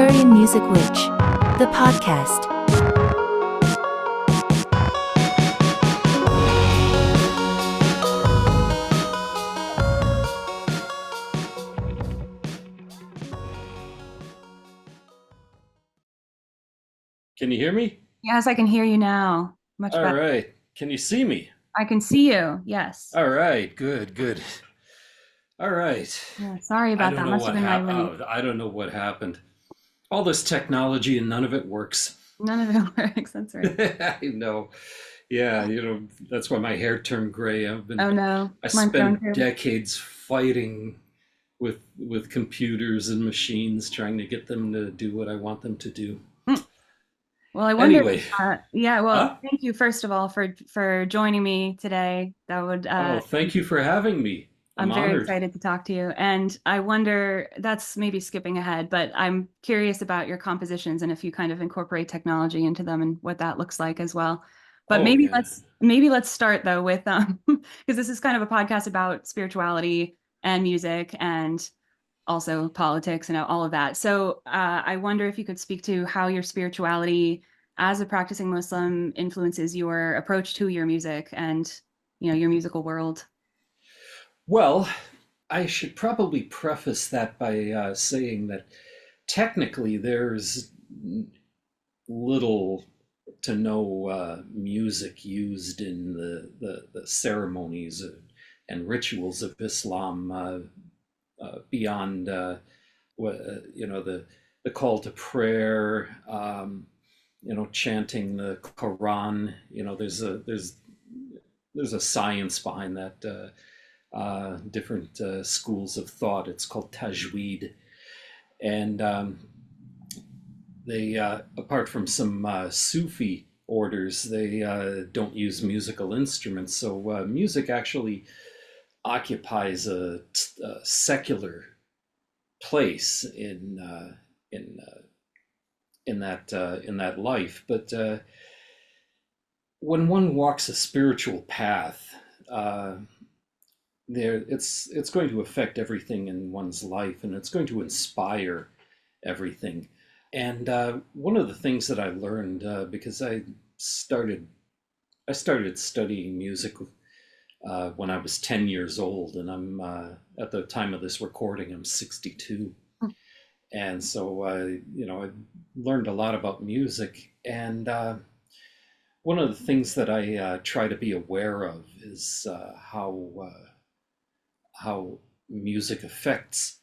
Aquarian Music Witch, the podcast. Can you hear me? Yes, I can hear you now. Much All better. right. Can you see me? I can see you. Yes. All right. Good, good. All right. Yeah, sorry I about don't that. know Must what have been my happened. link. I don't know what happened. All this technology and none of it works. None of it works. That's right. I know. Yeah, that's why my hair turned gray. Oh no, I mine's going spent too. decades fighting with computers and machines trying to get them to do what I want them to do. Mm. Well, I wonder. Anyway, Yeah. Well, huh? thank you first of all for joining me today. That would. Oh, thank you for having me. I'm I'm very honored. excited to talk to you. And I wonder, that's maybe skipping ahead, but I'm curious about your compositions and if you kind of incorporate technology into them and what that looks like as well. But Oh, yeah. maybe let's start though with because this is kind of a podcast about spirituality and music and also politics and all of that. So I wonder if you could speak to how your spirituality as a practicing Muslim influences your approach to your music and your musical world. Well, I should probably preface that by saying that technically there's little to no music used in the ceremonies and rituals of Islam beyond the call to prayer, chanting the Quran. There's a science behind that. Different schools of thought. It's called Tajweed, and they, apart from some Sufi orders, they don't use musical instruments. So music actually occupies a secular place in that life. But when one walks a spiritual path, it's going to affect everything in one's life, and it's going to inspire everything. And one of the things that I learned, because I started studying music when I was 10 years old, and I'm at the time of this recording, I'm 62. And so I learned a lot about music, and one of the things that I try to be aware of is how music affects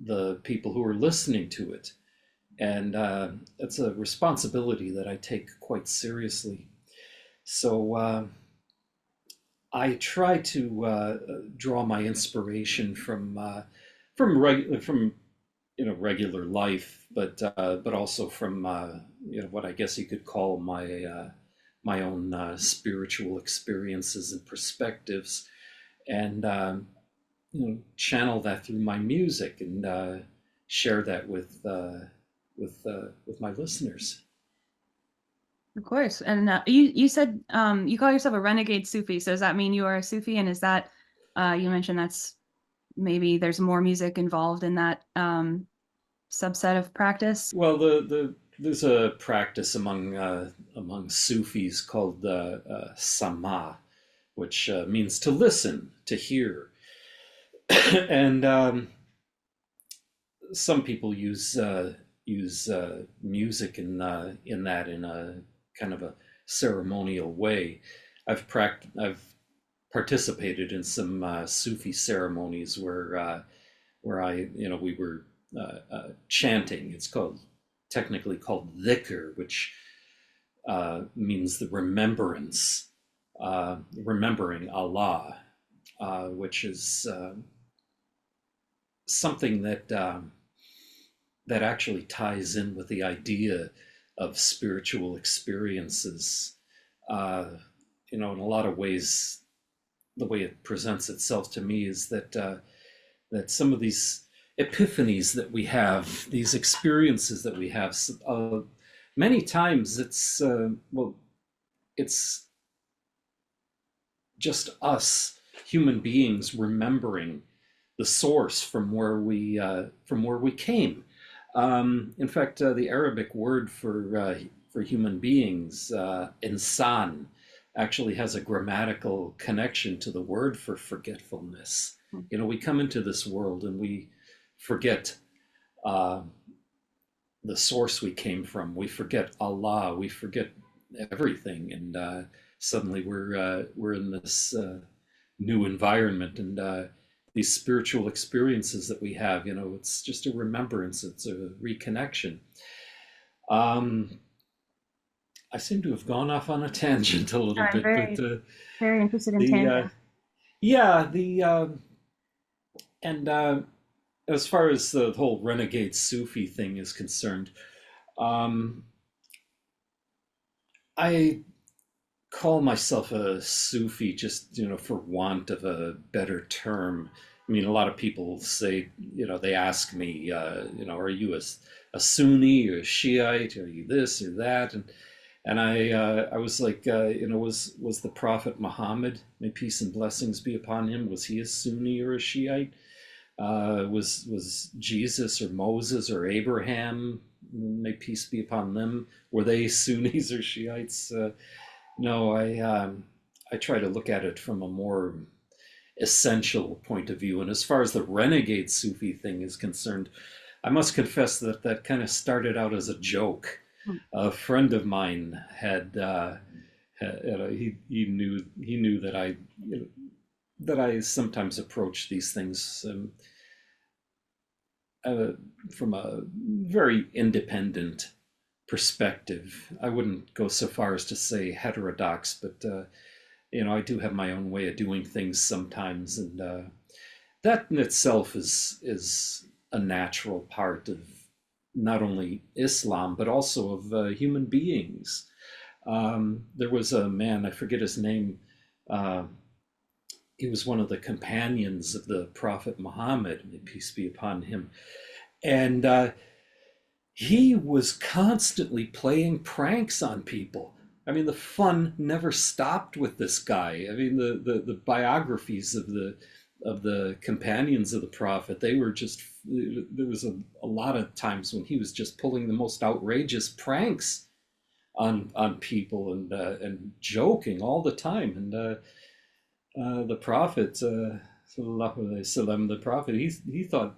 the people who are listening to it. And it's a responsibility that I take quite seriously. So I try to draw my inspiration from regular life, but also from what I guess you could call my own spiritual experiences and perspectives, and channel that through my music and share that with my listeners. Of course. And you said you call yourself a renegade Sufi. So does that mean you are a Sufi? And is that you mentioned that's maybe there's more music involved in that subset of practice? Well, there's a practice among Sufis called sama, which means to listen, to hear. And some people use music in a kind of a ceremonial way. I've participated in some Sufi ceremonies where we were chanting. It's technically called dhikr, which means the remembrance, remembering Allah, which is something that actually ties in with the idea of spiritual experiences. In a lot of ways, the way it presents itself to me is that some of these epiphanies that we have, these experiences that we have, many times it's just us human beings remembering the source from where we came. In fact, the Arabic word for human beings, insan, actually has a grammatical connection to the word for forgetfulness. You know, we come into this world and we forget uh, the source we came from. We forget Allah. We forget everything, and suddenly we're in this new environment, and these spiritual experiences that we have. You know, it's just a remembrance. It's a reconnection. Um, I seem to have gone off on a tangent a little I'm bit, but very interested in the tangents. yeah, the and as far as the whole renegade Sufi thing is concerned, um, I call myself a Sufi just, you know, for want of a better term. I mean, a lot of people say, you know, they ask me, you know, are you a Sunni or a Shiite? Are you this or that? And I was like, you know, was the Prophet Muhammad, may peace and blessings be upon him, was he a Sunni or a Shiite? Was Jesus or Moses or Abraham, may peace be upon them, were they Sunnis or Shiites? No, I try to look at it from a more essential point of view. And as far as the renegade Sufi thing is concerned, I must confess that that kind of started out as a joke. A friend of mine he knew that you know, that I sometimes approach these things uh, from a very independent perspective. I wouldn't go so far as to say heterodox, but you know, I do have my own way of doing things sometimes, and that in itself is a natural part of not only Islam but also of human beings. There was a man, I forget his name. Uh, he was one of the companions of the Prophet Muhammad, may peace be upon him, and he was constantly playing pranks on people. I mean, the fun never stopped with this guy. I mean, the biographies of the companions of the prophet, they were just, there was a lot of times when he was just pulling the most outrageous pranks on people, and joking all the time. And the prophet, sallallahu alaihi wasallam, the prophet, he thought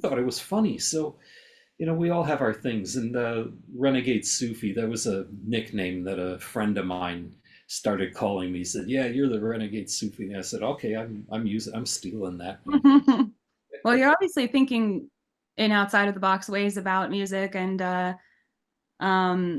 it was funny. So, you know, we all have our things. And Renegade Sufi, that was a nickname that a friend of mine started calling me. He said, "Yeah, you're the Renegade Sufi." And I said, "Okay, I'm stealing that." Well, you're obviously thinking in outside of the box ways about music, and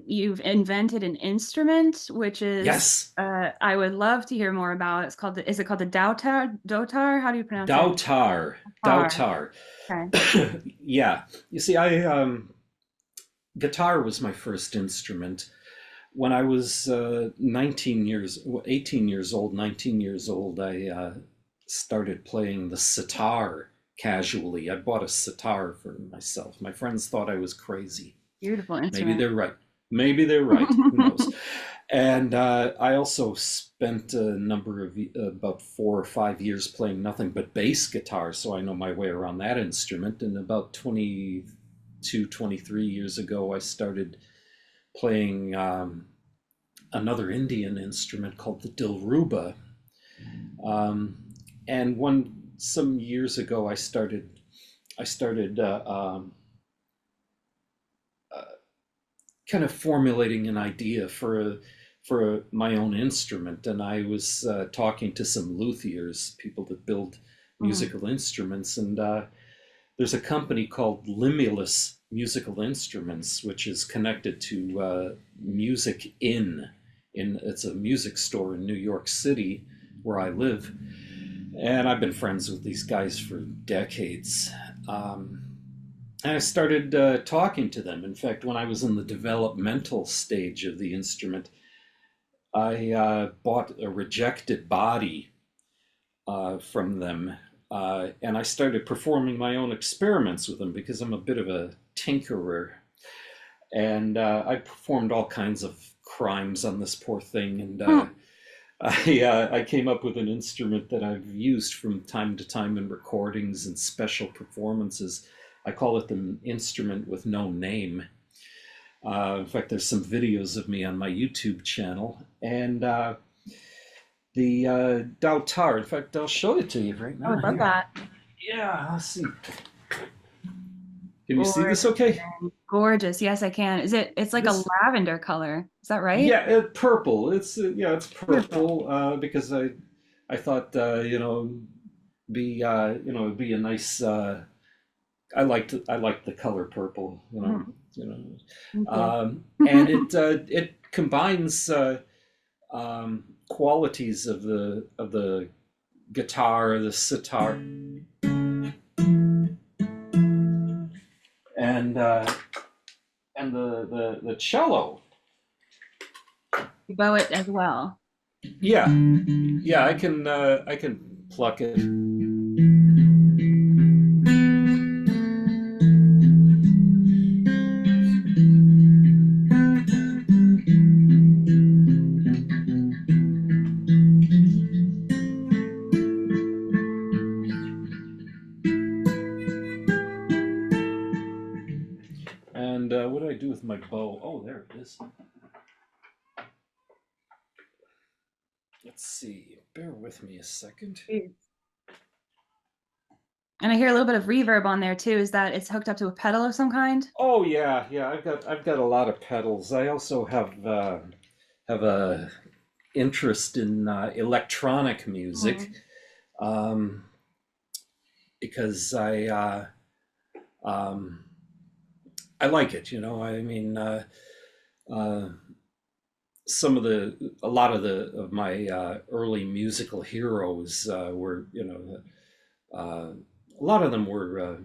you've invented an instrument, which is Yes, I would love to hear more about. It's called is it called the Dautar? Dotar? How do you pronounce it? Dautar, Dautar. Dautar. Okay. Yeah, you see, I guitar was my first instrument. When I was 18 years old, 19 years old, I started playing the sitar casually. I bought a sitar for myself. My friends thought I was crazy. Beautiful Maybe instrument. they're right. Maybe they're right. Who knows? And I also spent a number of about 4 or 5 years playing nothing but bass guitar, so I know my way around that instrument. And about 22, 23 years ago, I started playing another Indian instrument called the dilruba. Um, and some years ago, I started uh, kind of formulating an idea for my own instrument, and I was talking to some luthiers, people that build Mm. musical instruments, and there's a company called Limulus Musical Instruments, which is connected to Music In it's a music store in New York City where I live, and I've been friends with these guys for decades. Um, and I started talking to them. In fact, when I was in the developmental stage of the instrument, I bought a rejected body from them, and I started performing my own experiments with them because I'm a bit of a tinkerer. And I performed all kinds of crimes on this poor thing, and I came up with an instrument that I've used from time to time in recordings and special performances I call it the instrument with no name. In fact, there's some videos of me on my YouTube channel, and the Dautar. In fact, I'll show it to you right I now. would love that. Yeah, let's see. Can you see this okay? Gorgeous. Yes, I can. It's like a lavender color. Is that right? Yeah, purple. It's it's purple because I thought be it'd be a nice I like the color purple, and it combines qualities of the guitar, the sitar, and the cello. You bow it as well. Yeah, I can pluck it. And what do I do with my bow? Oh, there it is. Let's see. Bear with me a second. And I hear a little bit of reverb on there too. Is that it's hooked up to a pedal of some kind? Oh yeah. I've got a lot of pedals. I also have a interest in electronic music, because I like it. I mean, a lot of my early musical heroes were, a lot of them were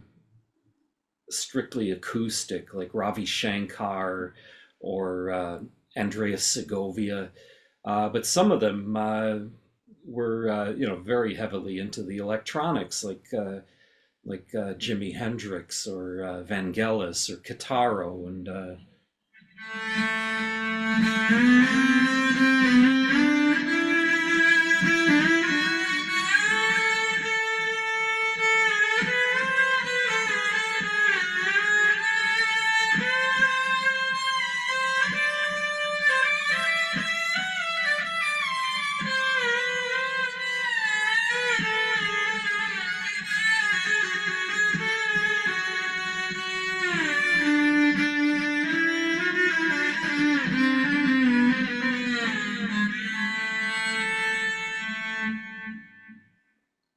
strictly acoustic, like Ravi Shankar or Andreas Segovia, but some of them were, very heavily into the electronics, like Jimi Hendrix or Vangelis or Kitaro and.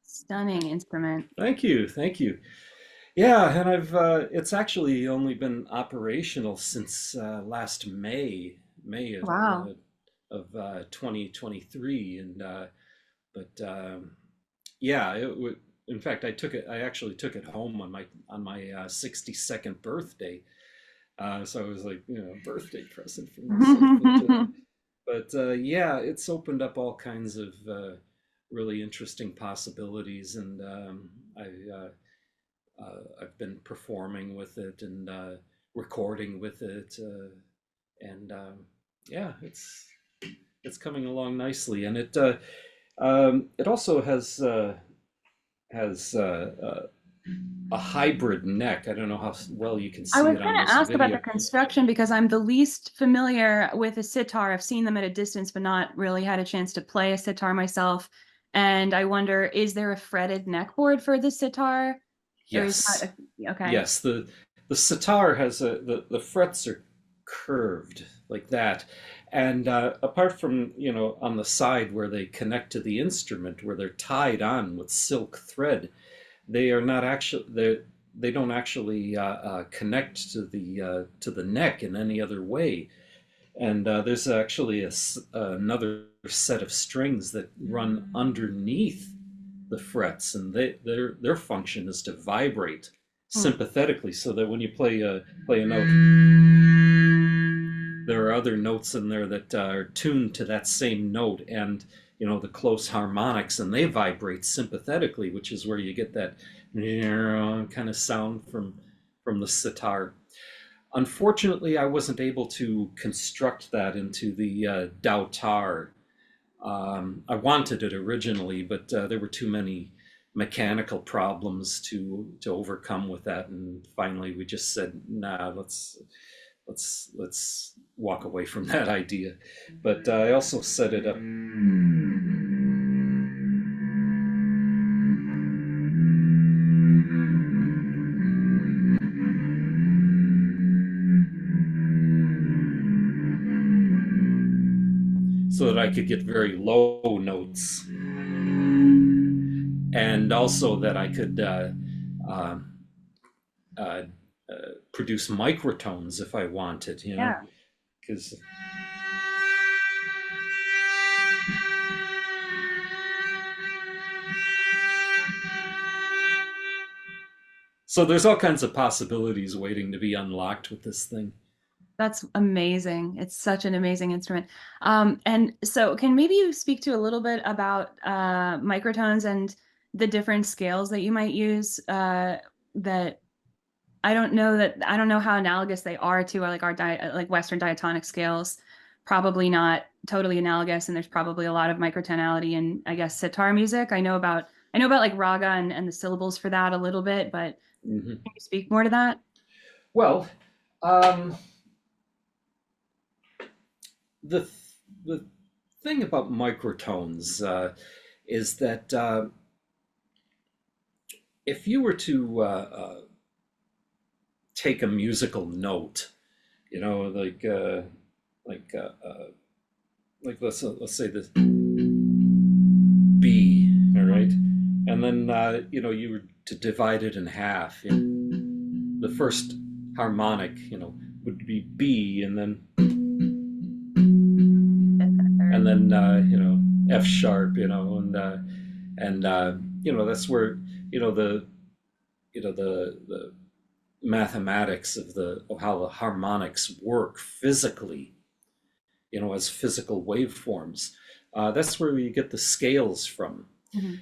Stunning instrument. Thank you. Yeah, and it's actually only been operational since last May of Wow. 2023, and but yeah, in fact, I actually took it home on my 62nd birthday, so it was like a birthday present for myself. But yeah, it's opened up all kinds of really interesting possibilities, and I've been performing with it and recording with it, and yeah, it's coming along nicely, and it also has a hybrid neck. I don't know how well you can see I was it going on to this ask about video. the construction because I'm the least familiar with a sitar. I've seen them at a distance, but not really had a chance to play a sitar myself. And I wonder, is there a fretted neckboard for the sitar? Or is Yes. that okay? Yes, the sitar has the frets are curved like that, and apart from on the side where they connect to the instrument, where they're tied on with silk thread, they are not actually they don't actually connect to the neck in any other way. And there's actually another set of strings that run underneath the frets, and their function is to vibrate sympathetically, so that when you play a note, there are other notes in there that are tuned to that same note, and the close harmonics, and they vibrate sympathetically, which is where you get that kind of sound from the sitar. Unfortunately, I wasn't able to construct that into the Dautar. I wanted it originally, but there were too many mechanical problems to overcome with that, and finally we just said, nah, let's walk away from that idea. But I also set it up. So that I could get very low notes, and also that I could produce microtones if I wanted, you know, because so there's all kinds of possibilities waiting to be unlocked with this thing. That's amazing. It's such an amazing instrument. And so can maybe you speak to a little bit about microtones and the different scales that you might use that I don't know how analogous they are to like like Western diatonic scales. Probably not totally analogous, and there's probably a lot of microtonality in, I guess, sitar music. I know about like raga and the syllables for that a little bit, but Mm-hmm. can you speak more to that? Well, the thing about microtones is that if you were to take a musical note, you know, like let's say this B, all right, and then you know, you were to divide it in half. You know, the first harmonic, you know, would be B, and then you know, F sharp, you know, and you know, that's where, you know, the mathematics of how the harmonics work physically, you know, as physical waveforms. That's where you get the scales from. Mm-hmm.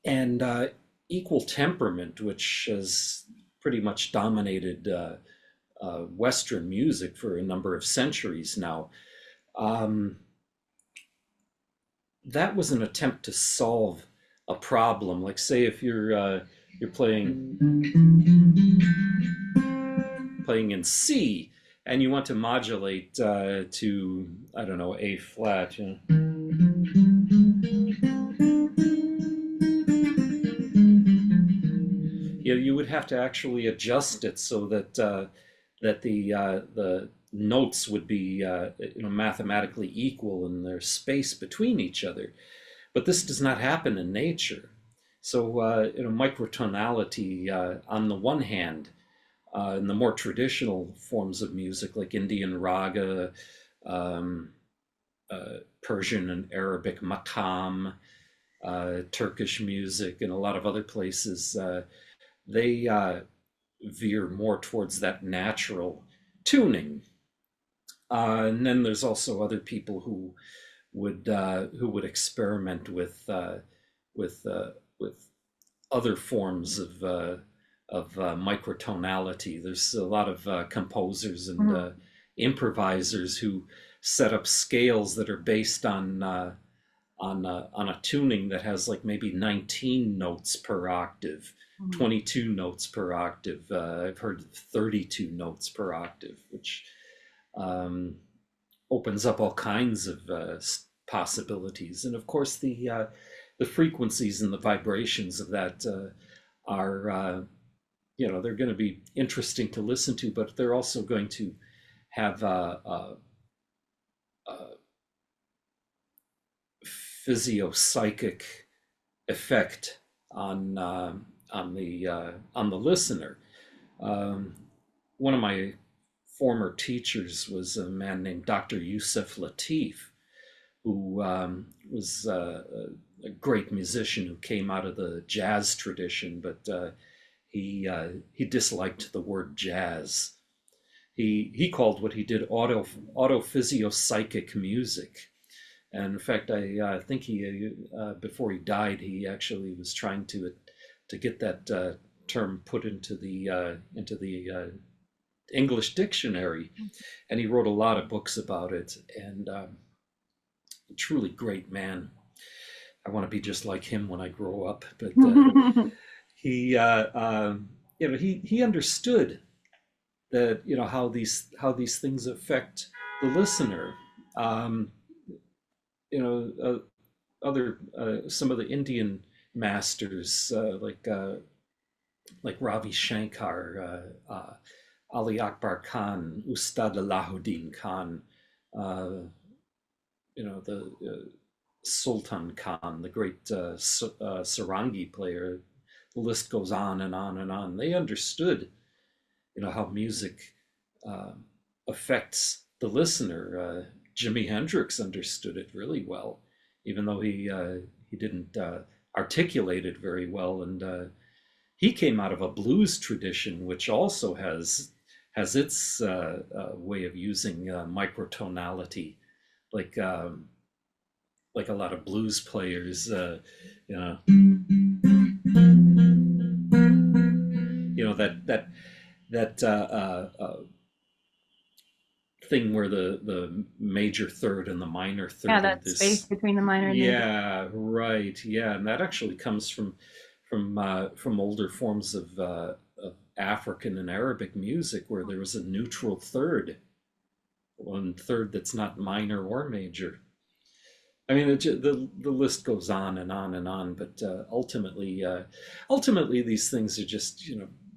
And equal temperament, which has pretty much dominated Western music for a number of centuries now. That was an attempt to solve a problem. Like, say, if you're playing in C, and you want to modulate to, I don't know, A flat, you know. You would have to actually adjust it so that the notes would be you know, mathematically equal in their space between each other. But this does not happen in nature. So you know, microtonality on the one hand, in the more traditional forms of music like Indian raga, Persian and Arabic maqam, Turkish music, and a lot of other places, they veer more towards that natural tuning. And then there's also other people who would experiment with other forms of microtonality. There's a lot of composers and improvisers who set up scales that are based on a tuning that has like maybe 19 notes per octave, 22 notes per octave. I've heard 32 notes per octave, which opens up all kinds of possibilities. And of course, the frequencies and the vibrations of that are, you know, they're going to be interesting to listen to, but they're also going to have a physio-psychic effect on the listener. One of my former teachers was a man named Dr. Yusuf Latif, who was a great musician who came out of the jazz tradition, but he disliked the word jazz. He called what he did autophysio-psychic music. And in fact, I think he before he died, he actually was trying to get that term put into the English dictionary, and he wrote a lot of books about it. And a truly great man. I want to be just like him when I grow up. But he he understood that how these things affect the listener. Um, other some of the Indian masters like Ravi Shankar, Ali Akbar Khan, Ustad Alauddin Khan, the Sultan Khan, the great sarangi player. The list goes on and on and on. They understood, how music uh, affects the listener. Jimi Hendrix understood it really well, even though he didn't articulate it very well. And he came out of a blues tradition, which also has its way of using microtonality, like like a lot of blues players, that thing where the major third and the minor third Yeah, are that space this. between the minor and the major. Yeah, right. Yeah, and that actually comes from older forms of African and Arabic music, where there was a neutral third, one third that's not minor or major. I mean, the list goes on and on and on, but ultimately these things are just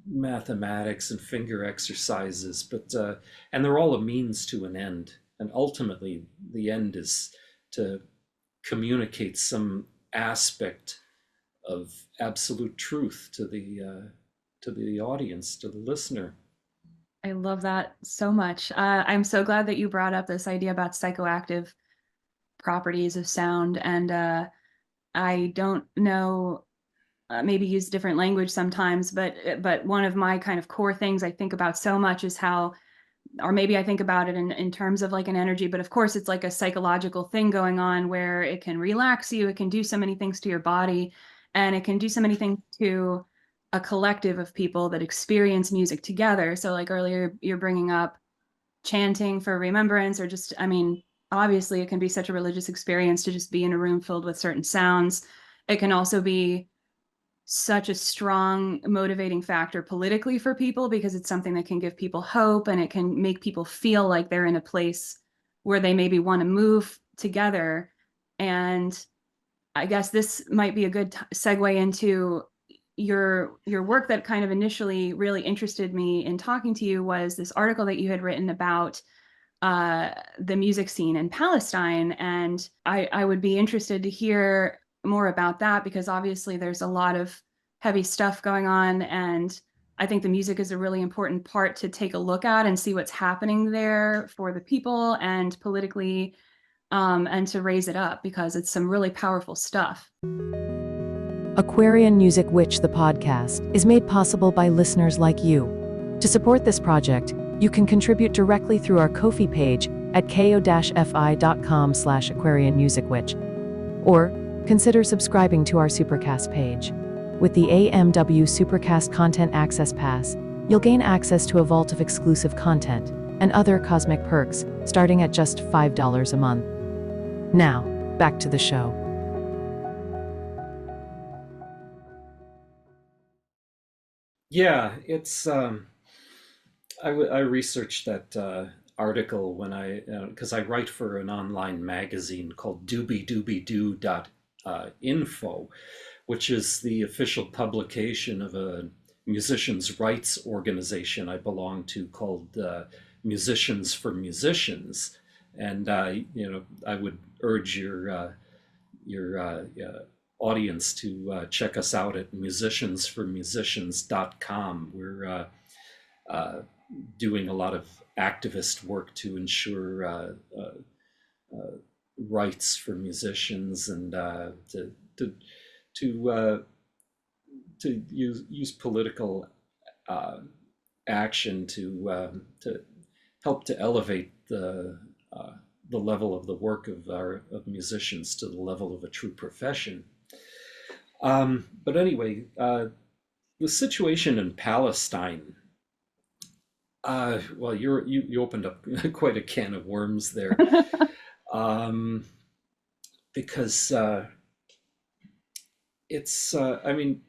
mathematics and finger exercises, but and they're all a means to an end, and ultimately the end is to communicate some aspect of absolute truth to the audience, to the listener. I love that so much. I'm so glad that you brought up this idea about psychoactive properties of sound. And I don't know, maybe use different language sometimes, but one of my kind of core things I think about so much is how, or maybe I think about it in terms of like an energy, but of course it's like a psychological thing going on where it can relax you, it can do so many things to your body, and it can do so many things to a collective of people that experience music together. So like earlier you're bringing up chanting for remembrance, or just, I mean, obviously it can be such a religious experience to just be in a room filled with certain sounds. It can also be such a strong motivating factor politically for people, because it's something that can give people hope, and it can make people feel like they're in a place where they maybe want to move together. And I guess this might be a good segue into your work. That kind of initially really interested me in talking to you was this article that you had written about the music scene in Palestine. And I would be interested to hear more about that, because obviously there's a lot of heavy stuff going on. And I think the music is a really important part to take a look at and see what's happening there for the people and politically, and to raise it up, because it's some really powerful stuff. Aquarian Music Witch, the podcast, is made possible by listeners like you. To support this project, you can contribute directly through our Ko-fi page at ko-fi.com/Aquarian Music Witch, or consider subscribing to our Supercast page. With the AMW Supercast Content Access Pass, you'll gain access to a vault of exclusive content and other cosmic perks starting at just $5 a month. Now, back to the show. Yeah, it's I researched that article when because I write for an online magazine called doobiedoobidoo.info, which is the official publication of a musicians' rights organization I belong to called Musicians for Musicians. And I would urge your audience to check us out at musiciansformusicians.com. We're doing a lot of activist work to ensure rights for musicians, and to use political action to help to elevate the level of the work of musicians to the level of a true profession. But anyway, the situation in Palestine. Well, you opened up quite a can of worms there, because it's I mean,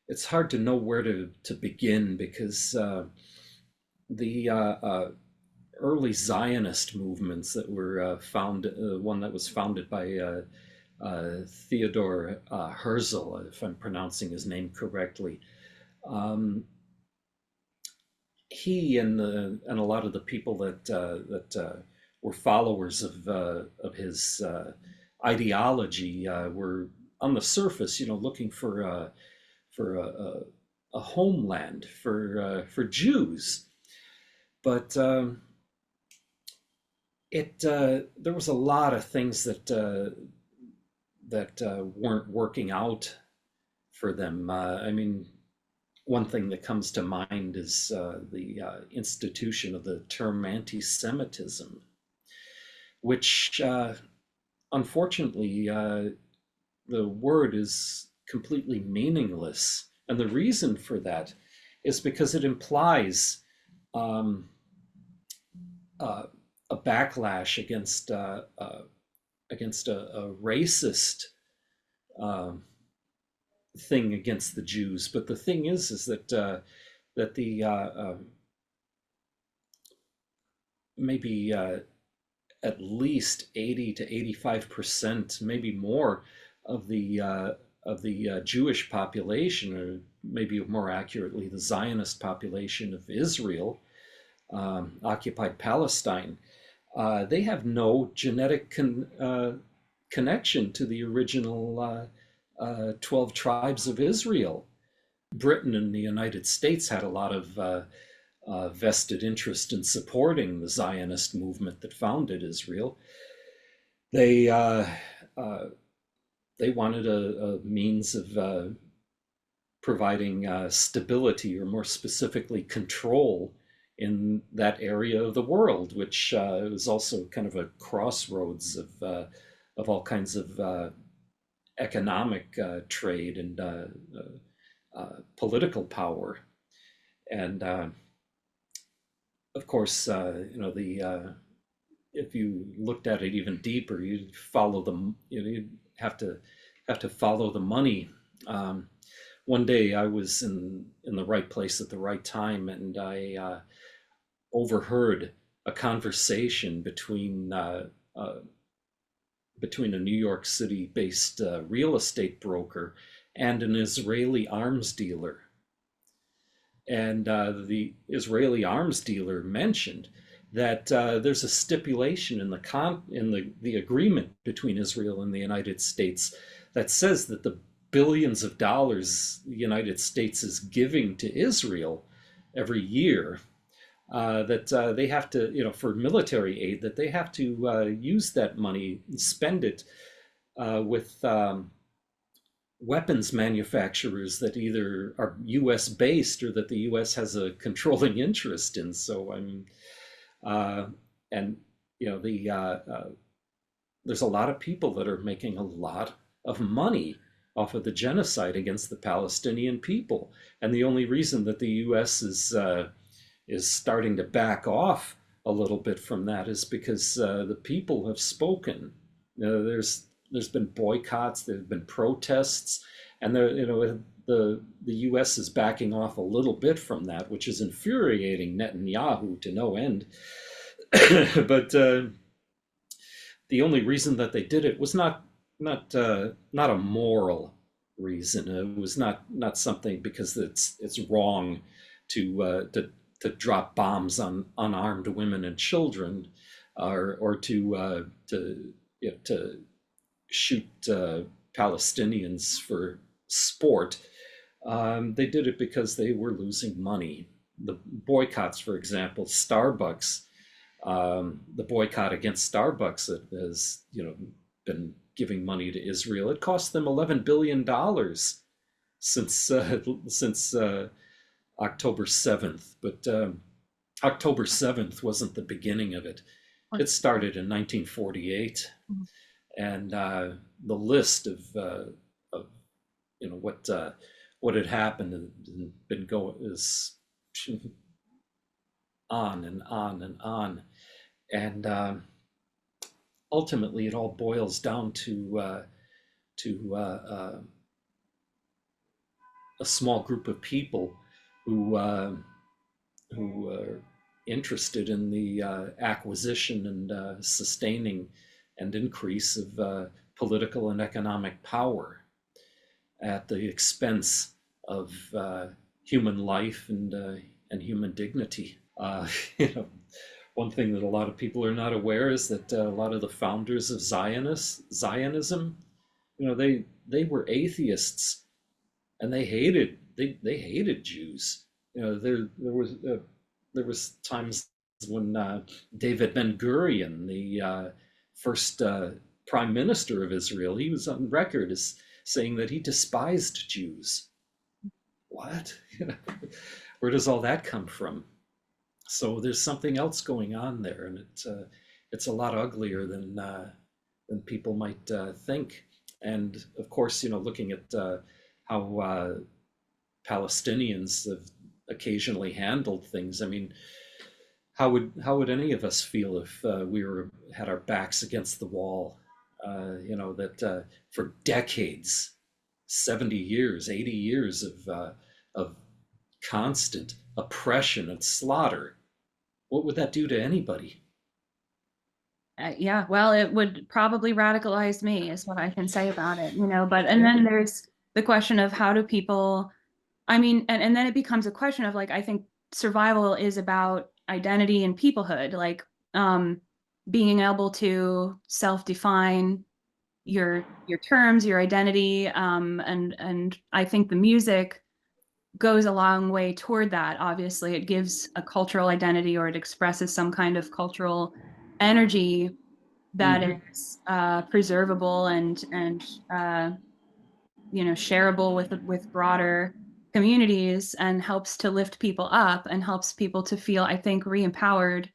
it's hard to know where to begin, because the early Zionist movements that were one that was founded by Theodor Herzl, if I'm pronouncing his name correctly. He and a lot of the people that were followers of his ideology were on the surface, looking for a homeland for Jews, but there was a lot of things that weren't working out for them. I mean, one thing that comes to mind is the institution of the term anti-Semitism, which unfortunately the word is completely meaningless. And the reason for that is because it implies a backlash against a racist thing against the Jews. But the thing is that the maybe at least 80 to 85%, maybe more, of the Jewish population, or maybe more accurately, the Zionist population of Israel, occupied Palestine, they have no genetic connection to the original 12 tribes of Israel. Britain and the United States had a lot of vested interest in supporting the Zionist movement that founded Israel. They wanted a means of providing stability, or more specifically control, in that area of the world, which was also kind of a crossroads of all kinds of economic trade and political power. And of course, if you looked at it even deeper, you'd follow them. You'd have to follow the money. One day I was in the right place at the right time, and I overheard a conversation between a New York City-based real estate broker and an Israeli arms dealer. And the Israeli arms dealer mentioned that there's a stipulation in the agreement between Israel and the United States that says that the billions of dollars the United States is giving to Israel every year, that they have to, for military aid, that they have to use that money, spend it with weapons manufacturers that either are U.S. based or that the U.S. has a controlling interest in. So there's a lot of people that are making a lot of money off of the genocide against the Palestinian people, and the only reason that the U.S. is starting to back off a little bit from that is because the people have spoken. There's been boycotts, there have been protests, and the U.S. is backing off a little bit from that, which is infuriating Netanyahu to no end. But the only reason that they did it was not a moral reason. It was not something because it's wrong to drop bombs on unarmed women and children, or to shoot Palestinians for sport. They did it because they were losing money. The boycotts, for example, Starbucks, the boycott against Starbucks that has been giving money to Israel. It cost them $11 billion since October 7th. But October 7th wasn't the beginning of it. It started in 1948. Mm-hmm. And the list of what had happened and been going is on and on and on. And ultimately it all boils down to a small group of people who are interested in the acquisition and sustaining and increase of political and economic power at the expense of human life and human dignity. You know, one thing that a lot of people are not aware is that a lot of the founders of Zionism, you know, they were atheists, and they hated Jews. You know, there was times when David Ben-Gurion, the first prime minister of Israel, he was on record as saying that he despised Jews. What? You know, where does all that come from? So there's something else going on there, and it's a lot uglier than people might think. And of course, you know, looking at how Palestinians have occasionally handled things. I mean, how would any of us feel if we had our backs against the wall? You know, that for decades, 70 years, 80 years of constant oppression and slaughter, what would that do to anybody? Yeah, well, it would probably radicalize me, is what I can say about it, you know. But and then there's the question of how do people, I mean, and then it becomes a question of, like, I think survival is about identity and peoplehood, like being able to self-define your terms, your identity, and I think the music goes a long way toward that. Obviously, it gives a cultural identity, or it expresses some kind of cultural energy that is preservable and you know, shareable with broader communities, and helps to lift people up and helps people to feel, I think, re-empowered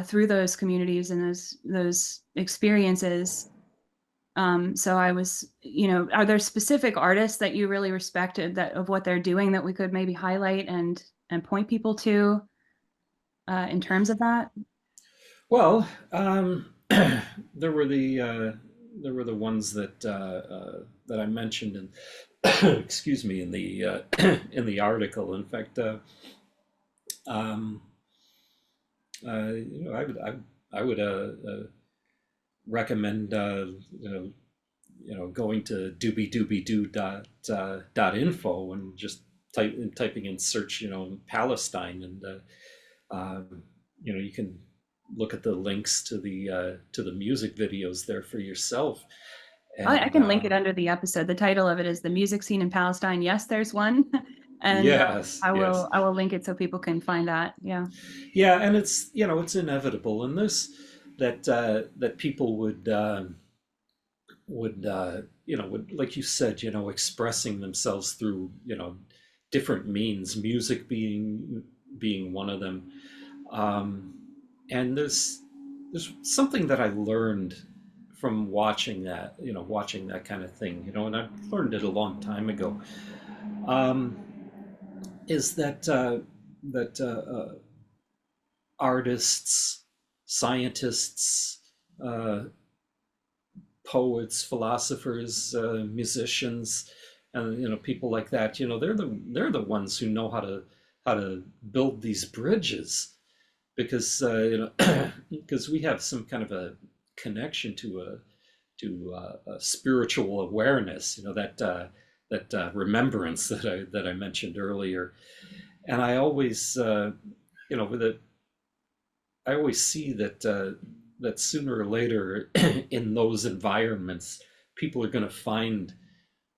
through those communities and those experiences. So I was, you know, are there specific artists that you really respected that of what they're doing that we could maybe highlight and point people to in terms of that? Well, there were the ones that I mentioned in excuse me, in the in the article. In fact, you know, I would recommend you know, going to doobie-doobie-doo dot info and just typing in search, you know, Palestine, and you know, you can look at the links to the music videos there for yourself. And I can link it under the episode. The title of it is "The Music Scene in Palestine." Yes, there's one, and yes, I yes, will link it so people can find that. Yeah, yeah, and it's, you know, it's inevitable, and this that that people would you know, would, like you said, you know, expressing themselves through, you know, different means, music being one of them. And there's something that I learned from watching that, you know, watching that kind of thing, you know, and I learned it a long time ago. Is that artists, scientists, poets, philosophers, musicians, and, you know, people like that, you know, they're the ones who know how to build these bridges, because you know, because we have some kind of a connection to a spiritual awareness, you know, that remembrance that I mentioned earlier. And I always you know, I always see that that sooner or later in those environments, people are going to find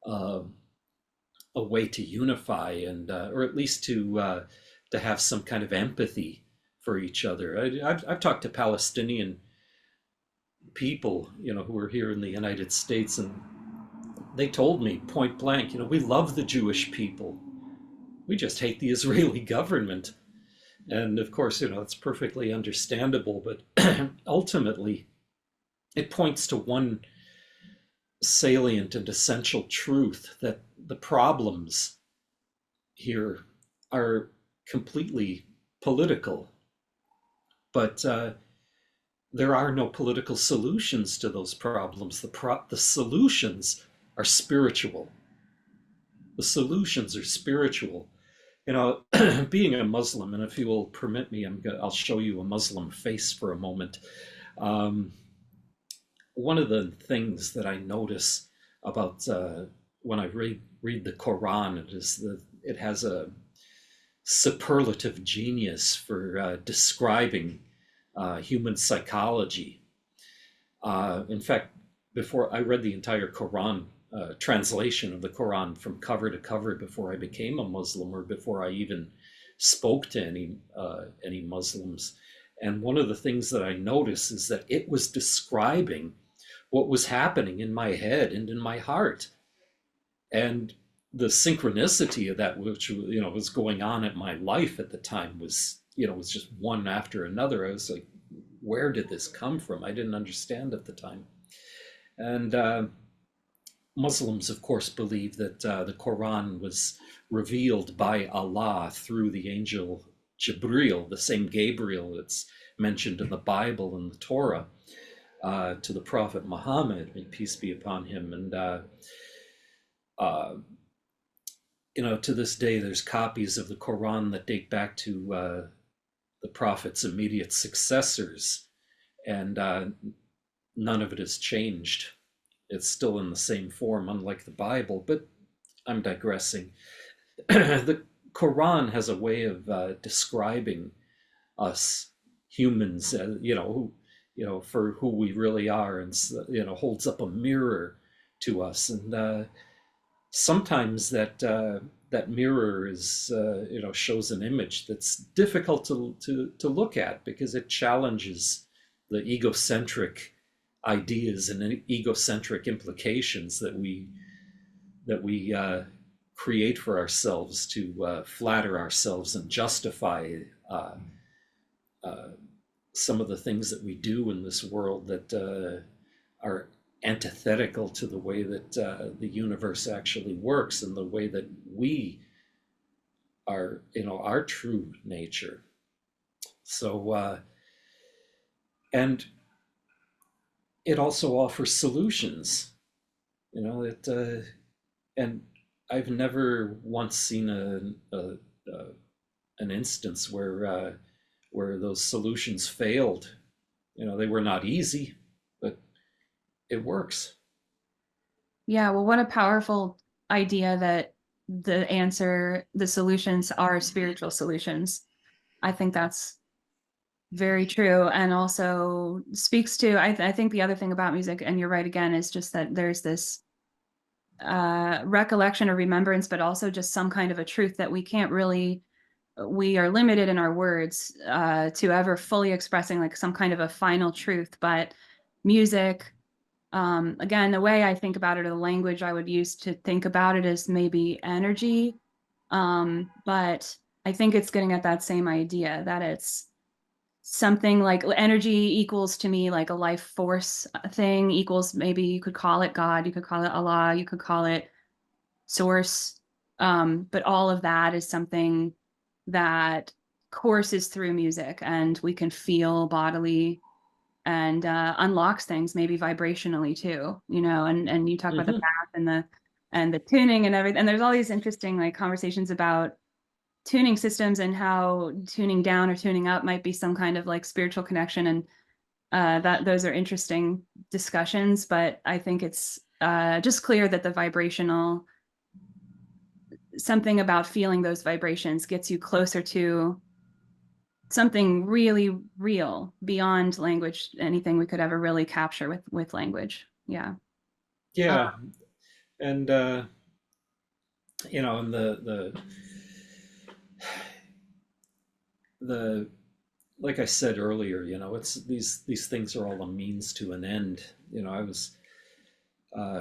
a way to unify, and or at least to have some kind of empathy for each other. I've talked to Palestinian people, you know, who are here in the United States, and they told me point blank, you know, we love the Jewish people, we just hate the Israeli government. And of course, you know, it's perfectly understandable, but ultimately it points to one salient and essential truth, that the problems here are completely political, but there are no political solutions to those problems. The solutions are spiritual. The solutions are spiritual. You know, being a Muslim, and if you will permit me, I'll show you a Muslim face for a moment. One of the things that I notice about when I read the Quran, it has a superlative genius for describing human psychology. In fact, before I read the entire Quran, translation of the Quran from cover to cover before I became a Muslim, or before I even spoke to any Muslims. And one of the things that I noticed is that it was describing what was happening in my head and in my heart. And the synchronicity of that, which, you know, was going on in my life at the time, was, you know, was just one after another. I was like, where did this come from? I didn't understand at the time. And Muslims, of course, believe that the Quran was revealed by Allah through the angel Jibril, the same Gabriel that's mentioned in the Bible and the Torah, to the Prophet Muhammad, may peace be upon him. And you know, to this day, there's copies of the Quran that date back to the Prophet's immediate successors, and none of it has changed. It's still in the same form, unlike the Bible, but I'm digressing. The Quran has a way of describing us humans, for who we really are, and, you know, holds up a mirror to us. And sometimes that mirror is, shows an image that's difficult to look at, because it challenges the egocentric ideas and egocentric implications that we create for ourselves to flatter ourselves and justify some of the things that we do in this world that are antithetical to the way that the universe actually works, and the way that we are, our true nature. So, and it also offers solutions, and I've never once seen an instance where those solutions failed. They were not easy, but it works. Yeah, well, what a powerful idea that the solutions are spiritual solutions. I think that's very true, and also speaks to, I think the other thing about music, and you're right again, is just that there's this recollection or remembrance, but also just some kind of a truth that we are limited in our words to ever fully expressing, like some kind of a final truth. But music, again, the way I think about it, or the language I would use to think about it, is maybe energy. But I think it's getting at that same idea, that it's something like energy equals, to me, like a life force thing, equals, maybe you could call it God, you could call it Allah, you could call it source. But all of that is something that courses through music, and we can feel bodily, and unlocks things maybe vibrationally too, and you talk about the bath and the tuning and everything. And there's all these interesting, like, conversations about tuning systems, and how tuning down or tuning up might be some kind of like spiritual connection. And that those are interesting discussions, but I think it's just clear that the vibrational, something about feeling those vibrations gets you closer to something really real, beyond language, anything we could ever really capture with language. Yeah. And and the like I said earlier, it's these things are all a means to an end. I was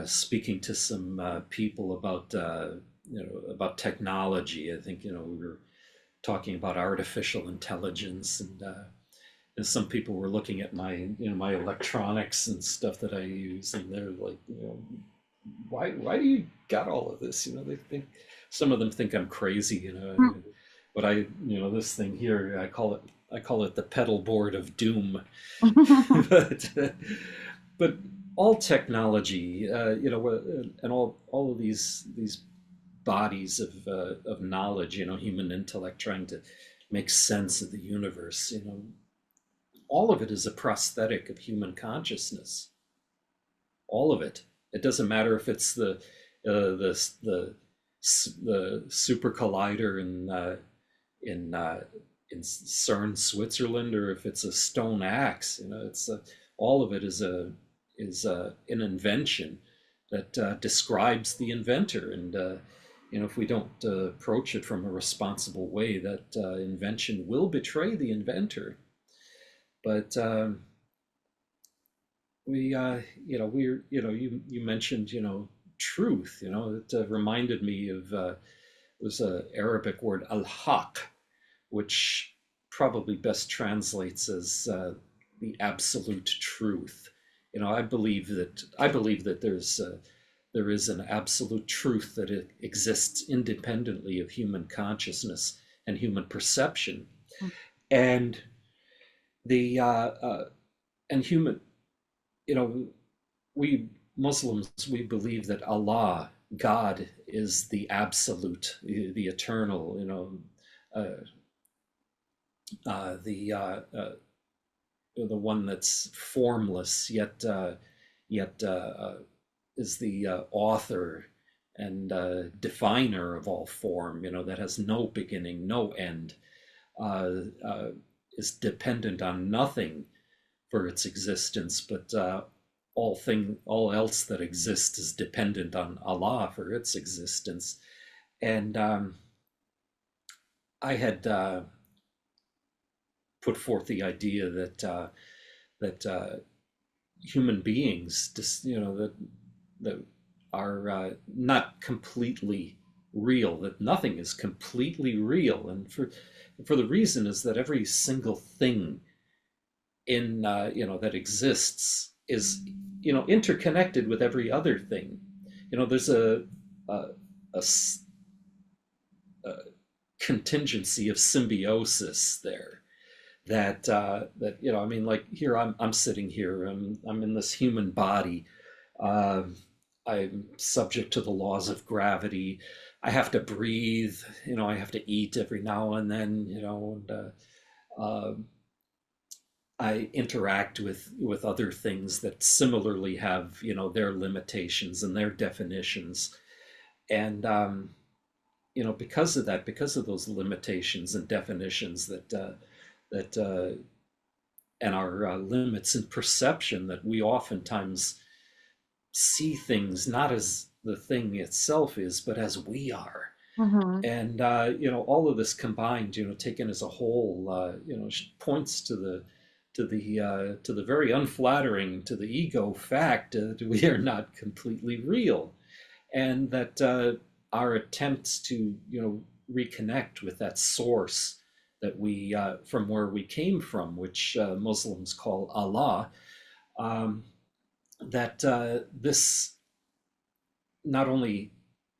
speaking to some people about about technology. I think we were talking about artificial intelligence, and some people were looking at my my electronics and stuff that I use, and they're like, why do you got all of this? They think, some of them think I'm crazy, but I, this thing here, I call it I call it the pedal board of doom. but, but all technology, and all of these bodies of knowledge, human intellect trying to make sense of the universe, all of it is a prosthetic of human consciousness. All of it. It doesn't matter if it's the super collider in CERN, Switzerland, or if it's a stone axe. It's all of it is an invention that describes the inventor, and if we don't approach it from a responsible way, that invention will betray the inventor. But you mentioned, truth. It reminded me of it was an Arabic word, al-haq, which probably best translates as the absolute truth. I believe that there is an absolute truth that it exists independently of human consciousness and human perception, and human. We Muslims, we believe that Allah, God, is the absolute, the eternal. The one that's formless, yet is the author and definer of all form. That has no beginning, no end, is dependent on nothing for its existence, but all else that exists is dependent on Allah for its existence. And I had put forth the idea that human beings, that are not completely real, that nothing is completely real, and for the reason is that every single thing in that exists is interconnected with every other thing. There's a contingency of symbiosis there that like here I'm sitting here, I'm in this human body, I'm subject to the laws of gravity, I have to breathe, I have to eat every now and then, and I interact with other things that similarly have their limitations and their definitions, and because of that, because of those limitations and definitions that and our limits in perception, that we oftentimes see things not as the thing itself is, but as we are. Mm-hmm. And all of this combined, taken as a whole, points to the very unflattering, to the ego fact that we are not completely real, and that our attempts to reconnect with that source that we from where we came from, which Muslims call Allah, that this not only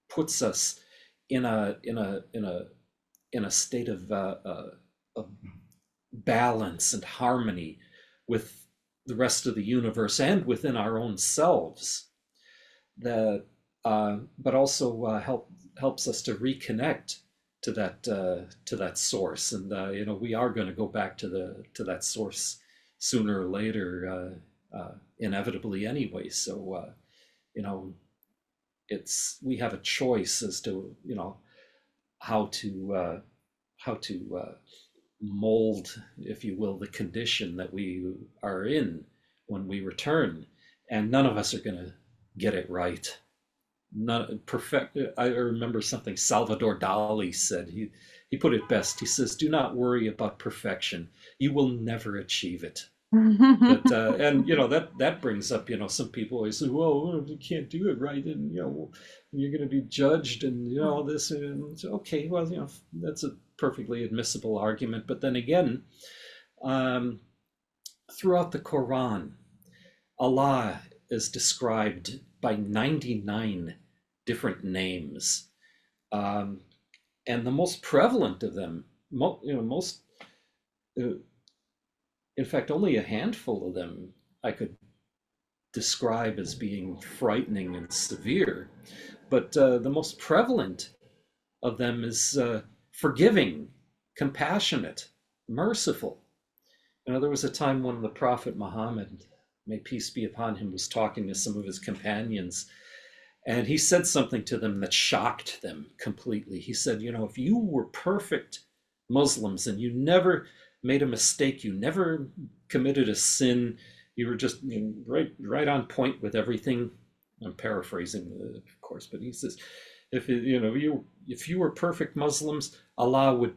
puts us in a state of balance and harmony with the rest of the universe and within our own selves, that but also helps us to reconnect to that source. And we are going to go back to that source sooner or later, inevitably anyway. So we have a choice as to how to mold, if you will, the condition that we are in when we return, and none of us are going to get it right. Not perfect. I remember something Salvador Dali said. He put it best. He says, "Do not worry about perfection. You will never achieve it." But and that brings up some people always say, "Well, you can't do it right, and you're going to be judged, and this." And it's okay, well, that's a perfectly admissible argument. But then again, throughout the Quran, Allah is described by 99 different names, and the most prevalent of them, most in fact, only a handful of them I could describe as being frightening and severe. But the most prevalent of them is forgiving, compassionate, merciful. There was a time when the Prophet Muhammad, may peace be upon him, was talking to some of his companions, and he said something to them that shocked them completely. He said, if you were perfect Muslims and you never made a mistake, you never committed a sin, you were just right on point with everything. I'm paraphrasing, of course, but he says, if you were perfect Muslims, Allah would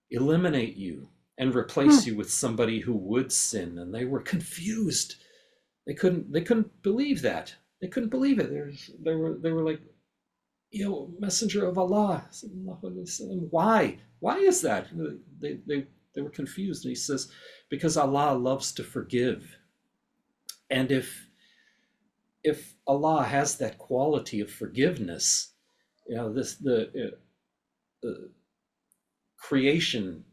eliminate you and replace you with somebody who would sin. And they were confused. They couldn't believe that. They couldn't believe it. They were like, Messenger of Allah, why? Why is that? They were confused. And he says, because Allah loves to forgive. And if Allah has that quality of forgiveness, the creation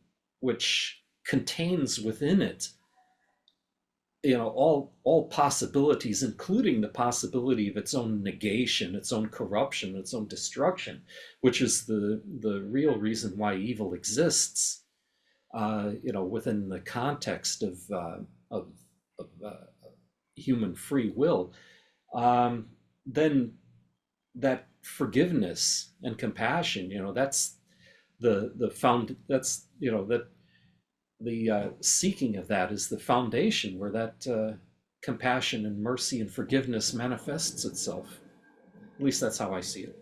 which contains within it, all possibilities, including the possibility of its own negation, its own corruption, its own destruction, which is the real reason why evil exists, within the context of human free will, then that forgiveness and compassion, that's the seeking of that is the foundation where that compassion and mercy and forgiveness manifests itself. At least that's how I see it.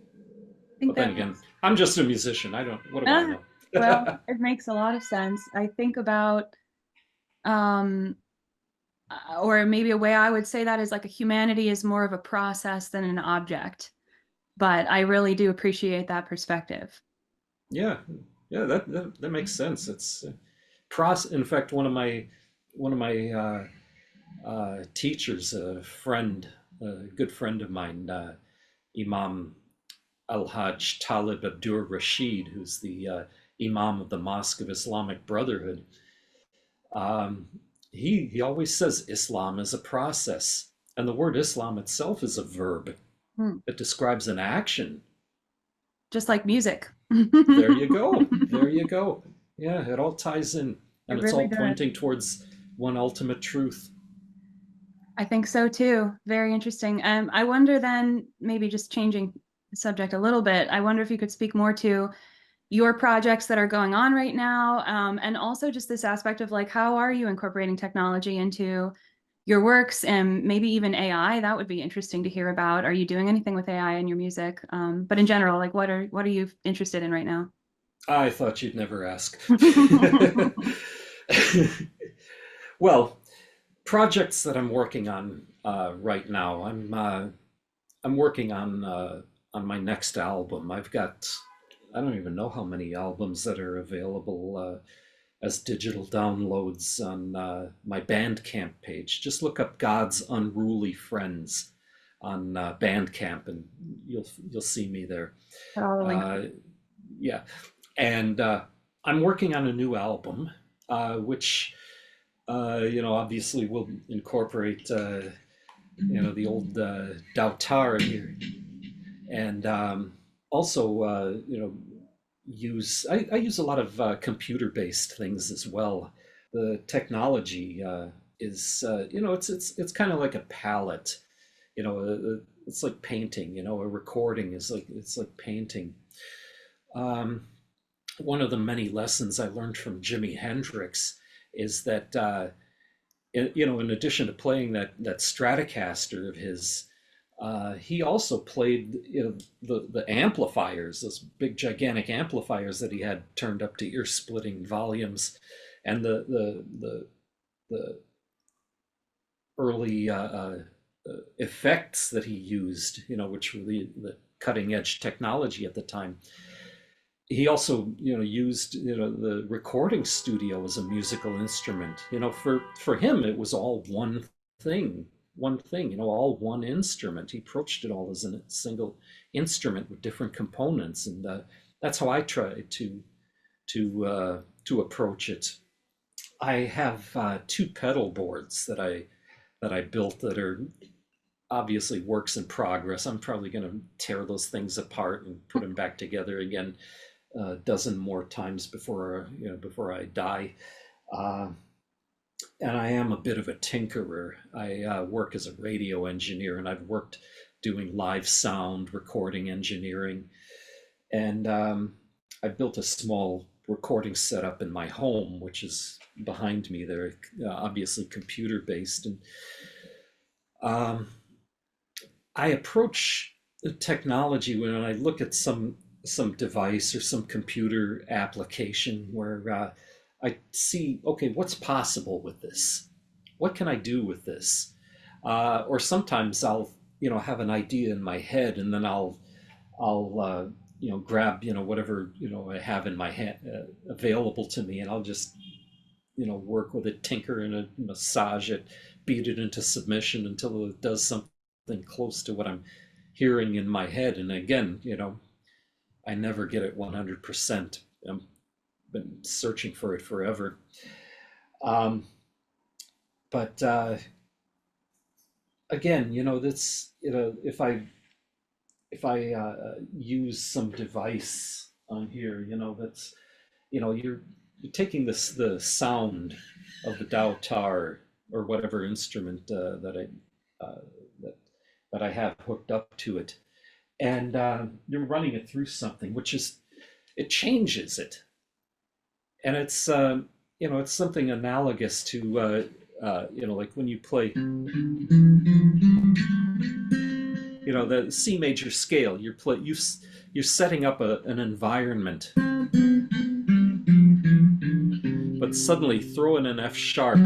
But then again, I'm just a musician. What do I know? Well, it makes a lot of sense. I think about, or maybe a way I would say that is like humanity is more of a process than an object. But I really do appreciate that perspective. Yeah, that makes sense. It's in fact, one of my teachers, a good friend of mine, Imam Al-Hajj Talib Abdur Rashid, who's the Imam of the Mosque of Islamic Brotherhood. He always says Islam is a process, and the word Islam itself is a verb. It describes an action. Just like music. There you go. There you go. Yeah, it all ties in, and it's all pointing towards one ultimate truth. I think so too. Very interesting. I wonder then, maybe just changing the subject a little bit, I wonder if you could speak more to your projects that are going on right now, and also just this aspect of like, how are you incorporating technology into your works, and maybe even AI? That would be interesting to hear about. Are you doing anything with AI in your music? But in general, like what are you interested in right now? I thought you'd never ask. Well, projects that I'm working on right now. I'm working on my next album. I've got, I don't even know how many albums that are available as digital downloads on my Bandcamp page. Just look up God's Unruly Friends on Bandcamp, and you'll see me there. Yeah, and I'm working on a new album, which obviously will incorporate the old Dautar here, and also I use a lot of computer-based things as well. The technology is it's kind of like a palette. It's like painting. A recording is it's like painting. One of the many lessons I learned from Jimi Hendrix is that in addition to playing that Stratocaster of his, he also played the amplifiers, those big gigantic amplifiers that he had turned up to ear-splitting volumes, and the early effects that he used, which were the cutting-edge technology at the time. He also used the recording studio as a musical instrument. For him it was all one thing, all one instrument. He approached it all as a single instrument with different components, and that's how I try to approach it. I have two pedal boards that I built that are obviously works in progress. I'm probably going to tear those things apart and put them back together again a dozen more times before I die. Uh, and I am a bit of a tinkerer. I work as a radio engineer, and I've worked doing live sound recording engineering. And I built a small recording setup in my home, which is behind me there, obviously computer based. And um, I approach the technology when I look at some device or some computer application where I see, okay, what's possible with this? What can I do with this? Or sometimes I'll, have an idea in my head, and then I'll grab, whatever, I have in my head available to me, and I'll just, work with it, tinker in it, massage it, beat it into submission until it does something close to what I'm hearing in my head. And again, I never get it 100%. I've been searching for it forever. Um, but again, that's, if I use some device on here, that's, you're taking the sound of the Dautar or whatever instrument that that I have hooked up to it, and you're running it through something, which is it changes it, and it's something analogous to like when you play the C major scale. You're setting up an environment, but suddenly throw in an F sharp,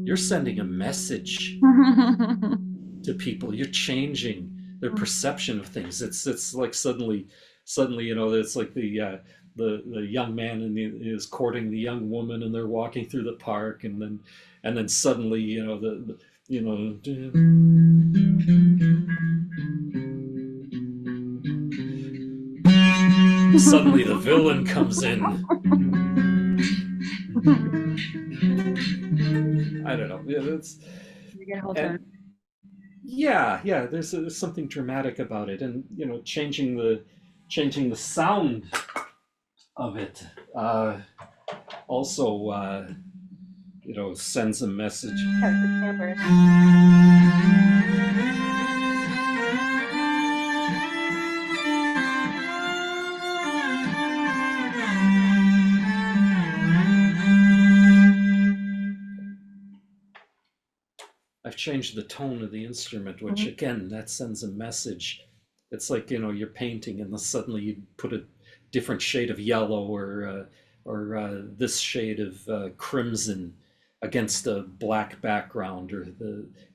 you're sending a message to people. You're changing their perception of things. It's like suddenly it's like the young man is courting the young woman, and they're walking through the park, and then suddenly suddenly the villain comes in. I don't know. You get a whole tone. Yeah. There's something dramatic about it, and changing the sound of it also sends a message. I've changed the tone of the instrument, which again, that sends a message. It's like, you're painting, and then suddenly you put a different shade of yellow or this shade of crimson against a black background, or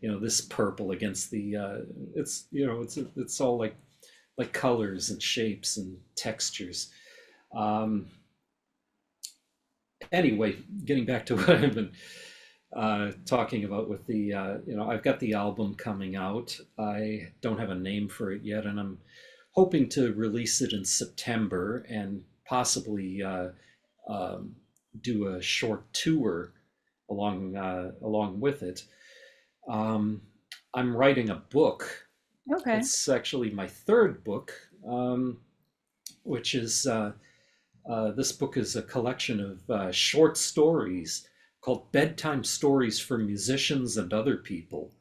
this purple against the it's all like colors and shapes and textures. Anyway, getting back to what I've been talking about with the I've got the album coming out. I don't have a name for it yet, and I'm hoping to release it in September, and possibly do a short tour along with it. I'm writing a book. Okay. It's actually my third book, which is this book is a collection of short stories called Bedtime Stories for Musicians and Other People.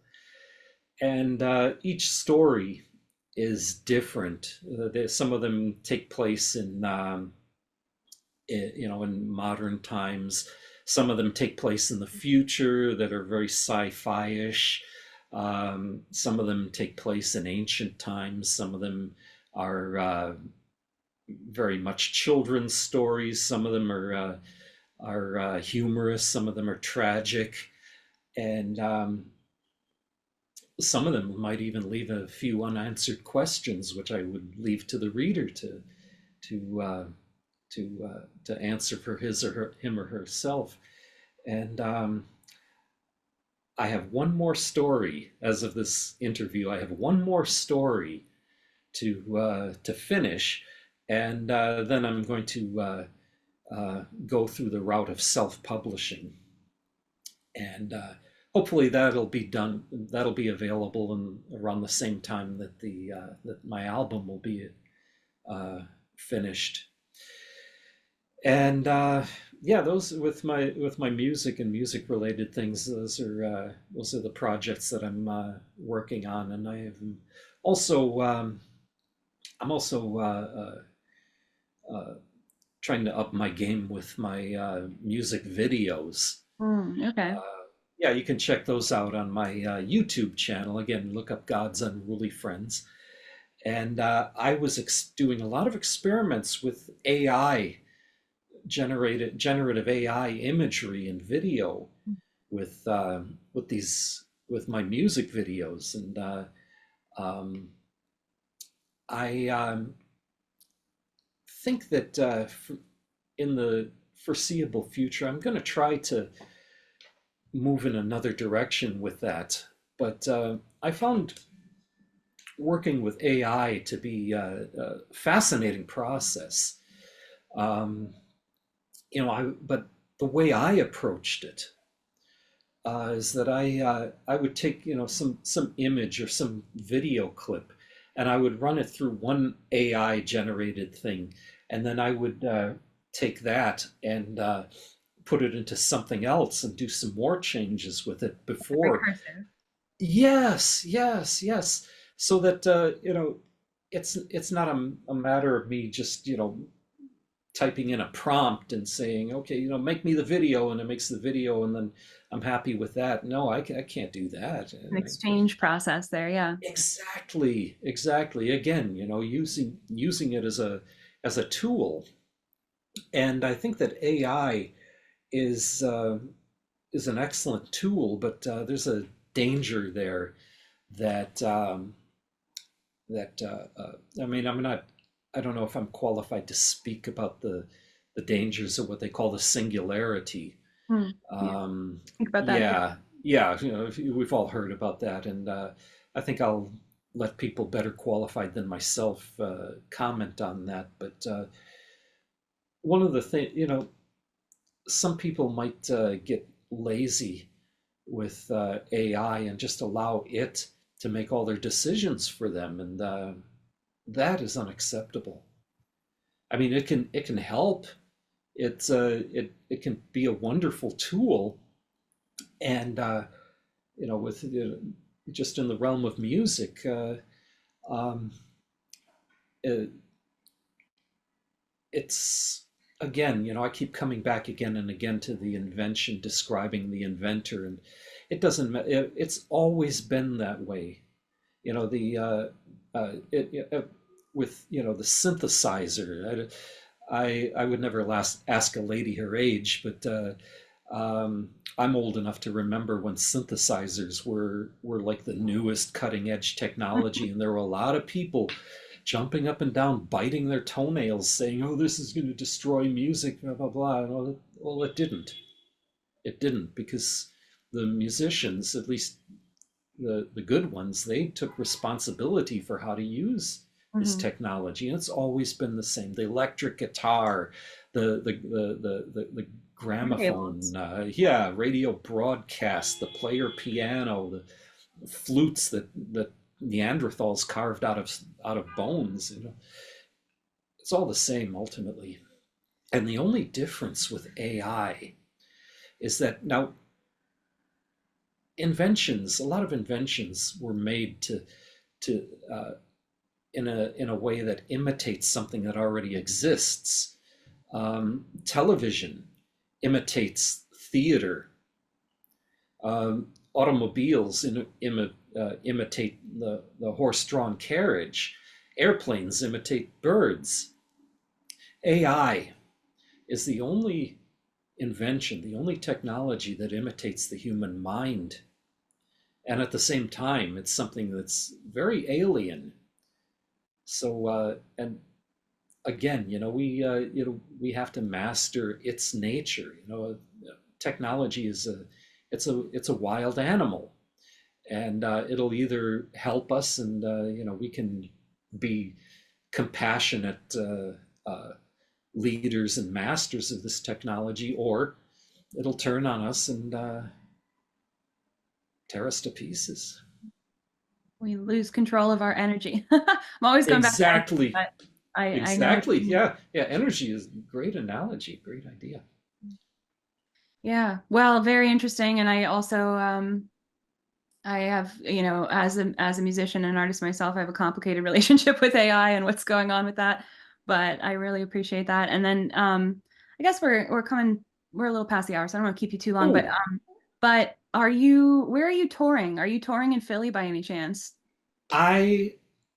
And each story is different. Some of them take place in modern times. Some of them take place in the future that are very sci-fi-ish. Some of them take place in ancient times. Some of them are very much children's stories. Some of them are humorous. Some of them are tragic, and some of them might even leave a few unanswered questions, which I would leave to the reader to answer for him or herself. And I have one more story. As of this interview, I have one more story to finish, and then I'm going to go through the route of self-publishing. And hopefully that'll be done. That'll be available around the same time that that my album will be finished. And yeah, those with my music and music related things. Those are the projects that I'm working on. And I have also I'm also trying to up my game with my music videos. Okay. Yeah, you can check those out on my YouTube channel. Again, look up God's Unruly Friends. And I was doing a lot of experiments with AI, generative AI imagery and video with my music videos. And I think that in the foreseeable future, I'm going to try to move in another direction with that. But I found working with AI to be a fascinating process. But the way I approached it is that I would take some image or some video clip, and I would run it through one AI generated thing, and then I would take that and put it into something else and do some more changes with it before. Yes. So that it's not a matter of me just typing in a prompt and saying, okay, make me the video, and it makes the video, and then I'm happy with that. No, I can't do that. An exchange process there, yeah. Exactly. Again, using it as a tool. And I think that AI is an excellent tool, but there's a danger there that I don't know if I'm qualified to speak about the dangers of what they call the singularity. Think about that. Yeah, we've all heard about that, and I think I'll let people better qualified than myself comment on that. But one of the things, some people might get lazy with AI and just allow it to make all their decisions for them, and that is unacceptable. I mean, it can help. It can be a wonderful tool, and with just in the realm of music, it's again, I keep coming back again and again to the invention, describing the inventor, and it doesn't. It's always been that way. With the synthesizer. I would never ask a lady her age, but I'm old enough to remember when synthesizers were like the newest cutting edge technology, and there were a lot of people jumping up and down, biting their toenails, saying, "Oh, this is going to destroy music," blah blah blah. And well, it didn't. It didn't, because the musicians, at least the good ones, they took responsibility for how to use this technology, and it's always been the same. The electric guitar, the gramophone, radio broadcast, the player piano, the flutes that Neanderthals carved out of bones. It's all the same ultimately. And the only difference with AI is that now a lot of inventions were made to in a way that imitates something that already exists. Television imitates theater. Automobiles imitate the horse-drawn carriage. Airplanes imitate birds. AI is the only invention, the only technology that imitates the human mind. And at the same time, it's something that's very alien. So, and again, we have to master its nature. Technology is it's a wild animal, and it'll either help us, and we can be compassionate leaders and masters of this technology, or it'll turn on us and tear us to pieces. We lose control of our energy. I'm always going back to Exactly. that, but Exactly. I know. Yeah. Yeah. Energy is a great analogy. Great idea. Yeah. Well, very interesting. And I also, I have, as a musician and artist myself, I have a complicated relationship with AI and what's going on with that. But I really appreciate that. And then I guess we're a little past the hour, so I don't want to keep you too long. Oh, But where are you touring? Are you touring in Philly by any chance? I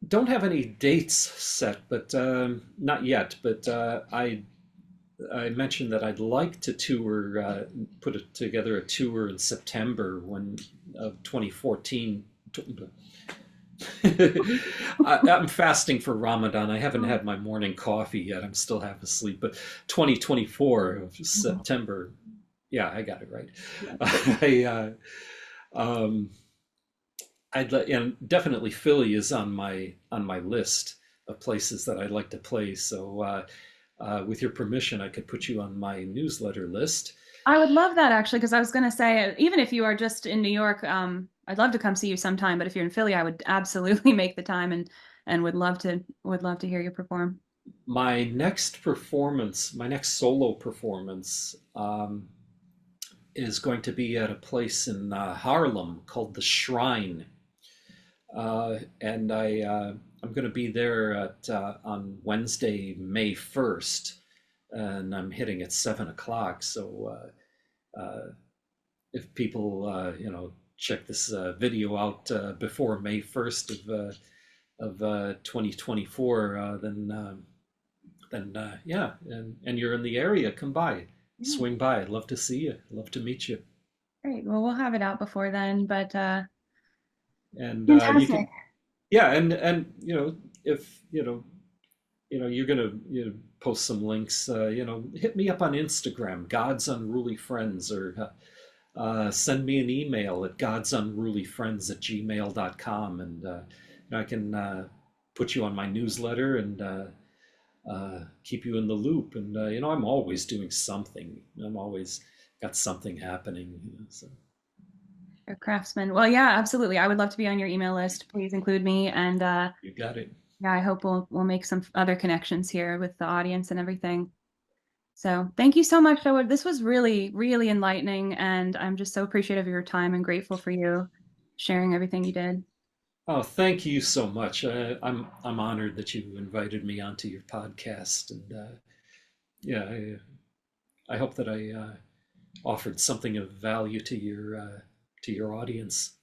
don't have any dates set, but not yet. But I mentioned that I'd like to tour, together a tour in September of 2014. I'm fasting for Ramadan. I haven't had my morning coffee yet. I'm still half asleep. But 2024 of September. Yeah, I got it right. I and definitely Philly is on my list of places that I'd like to play. So with your permission, I could put you on my newsletter list. I would love that actually, because I was going to say, even if you are just in New York, I'd love to come see you sometime. But if you're in Philly, I would absolutely make the time and would love to hear you perform. My next performance, my next solo performance, is going to be at a place in Harlem called the Shrine, and I'm going to be there on Wednesday, May 1st, and I'm hitting at 7 o'clock. So if people check this video out before May 1st of 2024, then yeah, and you're in the area, come by, swing by. I'd love to see you. I'd love to meet you. Great. Well, we'll have it out before then, but And you fantastic. can, yeah, and if you're gonna post some links, hit me up on Instagram, God's Unruly Friends, or send me an email at godsunrulyfriends@gmail.com, and I can put you on my newsletter and keep you in the loop. And I'm always doing something. I'm always got something happening. So. A craftsman. Well, yeah, absolutely. I would love to be on your email list. Please include me. And You got it. yeah, I hope we'll make some other connections here with the audience and everything. So thank you so much, Dawoud. This was really, really enlightening, and I'm just so appreciative of your time and grateful for you sharing everything you did. Oh, thank you so much. I'm honored that you invited me onto your podcast, and yeah, I hope that I offered something of value to your audience.